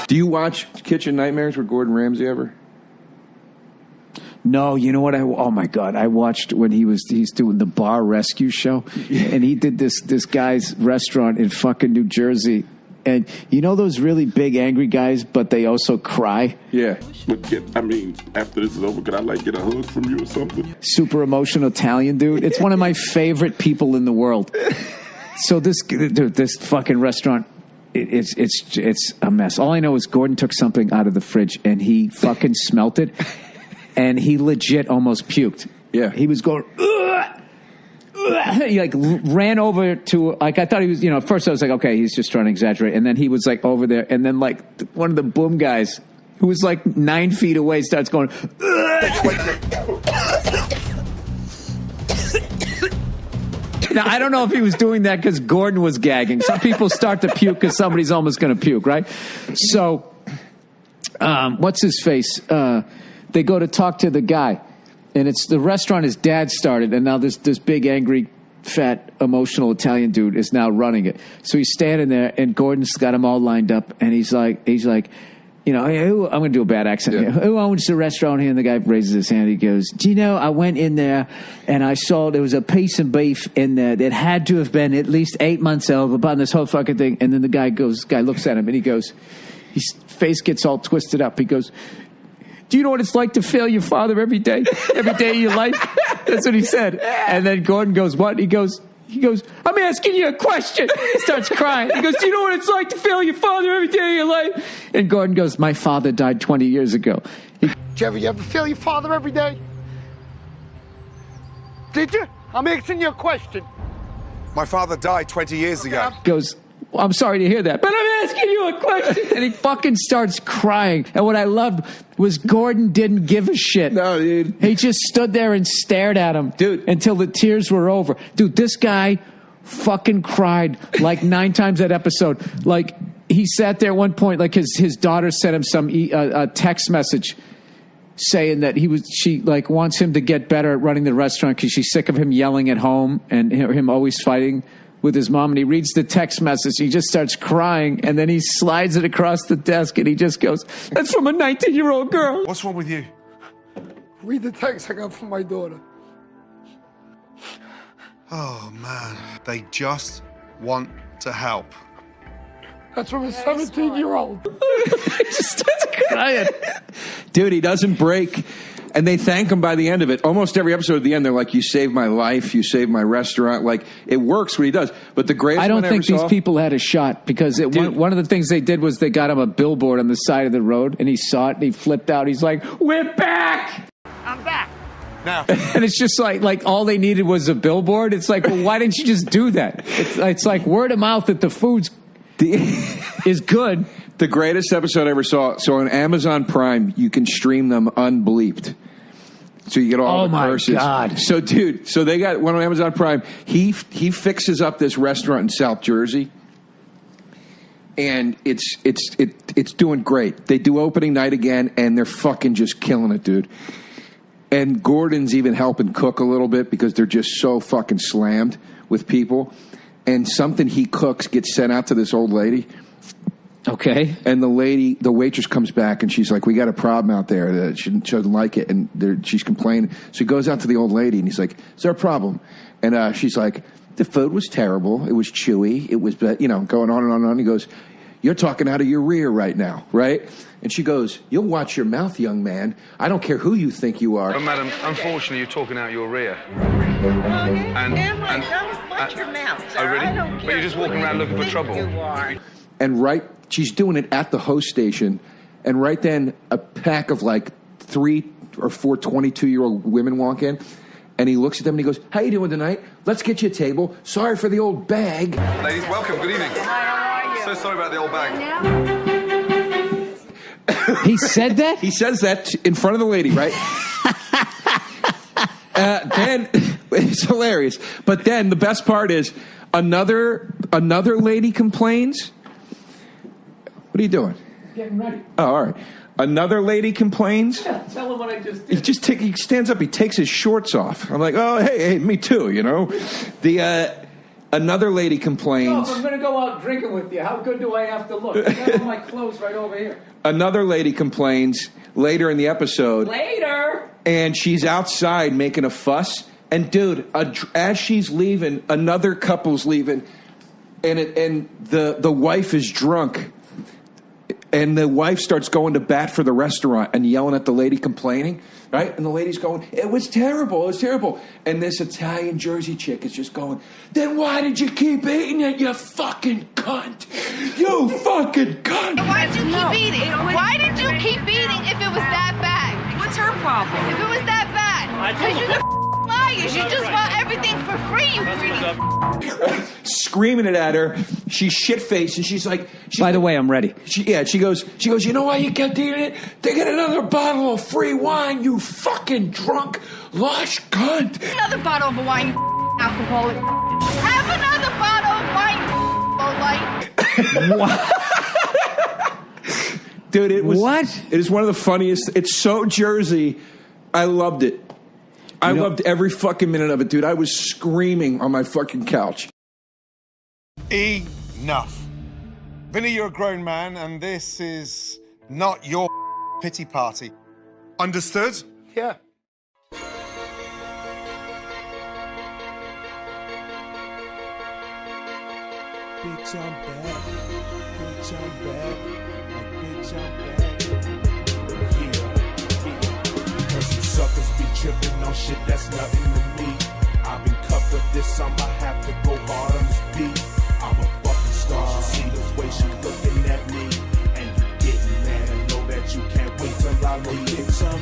Do you watch Kitchen Nightmares with Gordon Ramsay ever? No, you know what? Oh my God! I watched when he's doing the bar rescue show, and he did this guy's restaurant in fucking New Jersey, and you know those really big angry guys, but they also cry. Yeah. But after this is over, could I get a hug from you or something? Super emotional Italian dude. It's one of my favorite people in the world. So this fucking restaurant. It's a mess. All I know is Gordon took something out of the fridge and he fucking smelt it. And he legit almost puked. Yeah. He was going, ugh, ugh. He ran over to, I thought he was, at first I was like, okay, he's just trying to exaggerate. And then he was over there. And then one of the boom guys who was 9 feet away starts going, Now, I don't know if he was doing that because Gordon was gagging. Some people start to puke because somebody's almost going to puke, right? So, what's his face? They go to talk to the guy, and it's the restaurant his dad started, and now this big, angry, fat, emotional Italian dude is now running it. So he's standing there, and Gordon's got him all lined up, and he's like, hey, I'm going to do a bad accent here. Who owns the restaurant here? And the guy raises his hand. He goes, do you know, I went in there, and I saw there was a piece of beef in there that had to have been at least 8 months old upon this whole fucking thing. And then the guy looks at him, and he goes, his face gets all twisted up. He goes, do you know what it's like to fail your father every day of your life? That's what he said. And then Gordon goes, what? He goes, I'm asking you a question. He starts crying. He goes, do you know what it's like to fail your father every day of your life? And Gordon goes, my father died 20 years ago. Did you ever fail your father every day? Did you? I'm asking you a question. My father died 20 years ago. He goes, well, I'm sorry to hear that, but I'm asking you a question. And he fucking starts crying. And what I loved was Gordon didn't give a shit. No, dude. He just stood there and stared at him, dude, until the tears were over. Dude, this guy fucking cried 9 times that episode. He sat there at one point, his daughter sent him some a text message saying that she wants him to get better at running the restaurant because she's sick of him yelling at home and him always fighting with his mom. And he reads the text message. He just starts crying, and then he slides it across the desk, and he just goes, that's from a 19-year-old girl. What's wrong with you? Read the text I got from my daughter. Oh, man. They just want to help. That's from a 17-year-old. He just starts crying. Dude, he doesn't break. And they thank him by the end of it. Almost every episode at the end, they're like, you saved my life, you saved my restaurant. It works what he does. But the greatest I don't think these people had a shot because one of the things they did was they got him a billboard on the side of the road, and he saw it, and he flipped out. He's like, we're back! I'm back. Now. And it's just like all they needed was a billboard. It's like, well, why didn't you just do that? It's like word of mouth that the food's is good. The greatest episode I ever saw. So on Amazon Prime, you can stream them unbleeped. So you get all the curses. Oh, my God. So, dude, they got one on Amazon Prime. He fixes up this restaurant in South Jersey, and it's doing great. They do opening night again, and they're fucking just killing it, dude. And Gordon's even helping cook a little bit because they're just so fucking slammed with people. And something he cooks gets sent out to this old lady. Okay. And the waitress comes back and she's like, we got a problem out there. She doesn't like it. And she's complaining. So he goes out to the old lady and he's like, is there a problem? And she's like, the food was terrible. It was chewy. It was, going on and on and on. He goes, you're talking out of your rear right now, right? And she goes, you'll watch your mouth, young man. I don't care who you think you are. Oh, madam, unfortunately, you're talking out your rear. Don't watch your mouth, sir. Oh, really? I don't care. But you're just walking around looking for trouble. You are. And she's doing it at the host station. And right then, a pack of 3 or 4 22-year-old women walk in. And he looks at them and he goes, how you doing tonight? Let's get you a table. Sorry for the old bag. Ladies, welcome. Good evening. Hi, how are you? So sorry about the old bag. He said that? He says that in front of the lady, right? Then it's hilarious. But then the best part is another lady complains. What are you doing? Getting ready. Oh, all right. Another lady complains. Yeah, tell him what I just did. He stands up. He takes his shorts off. I'm like, oh, hey, me too. Another lady complains. No, if I'm going to go out drinking with you, how good do I have to look? I got all my clothes right over here. Another lady complains later in the episode. Later! And she's outside making a fuss. And, dude, as she's leaving, another couple's leaving. And the wife is drunk. And the wife starts going to bat for the restaurant and yelling at the lady complaining, right? And the lady's going, it was terrible, it was terrible. And this Italian Jersey chick is just going, then why did you keep eating it, you fucking cunt? You fucking cunt! Why did you keep eating? Why did you keep eating if it was that bad? What's her problem? If it was that bad? Because you're the liars. You just want everything for free, you greedy. Screaming it at her. She's shit-faced, and she's like... By the way, I'm ready. She goes, you know why you kept eating it? They get another bottle of free wine, you fucking drunk, lush cunt. Another bottle of wine, you alcoholic. Have another bottle of wine, What? Dude, it was... What? It is one of the funniest... It's so Jersey. I loved it. I loved every fucking minute of it, dude. I was screaming on my fucking couch. Enough. Vinny, you're a grown man, and this is not your pity party. Understood? Yeah. Bitch, I'm back. Bitch, I'm back. Bitch, I'm back. Yeah. Cause you suckers be tripping on shit that's nothing to me. I've been cuffed up this summer, have to go hard on this beat. I'm a fucking star. You see the way she looking at me. And you getting mad and know that you can't wait till I leave. Bitch, I'm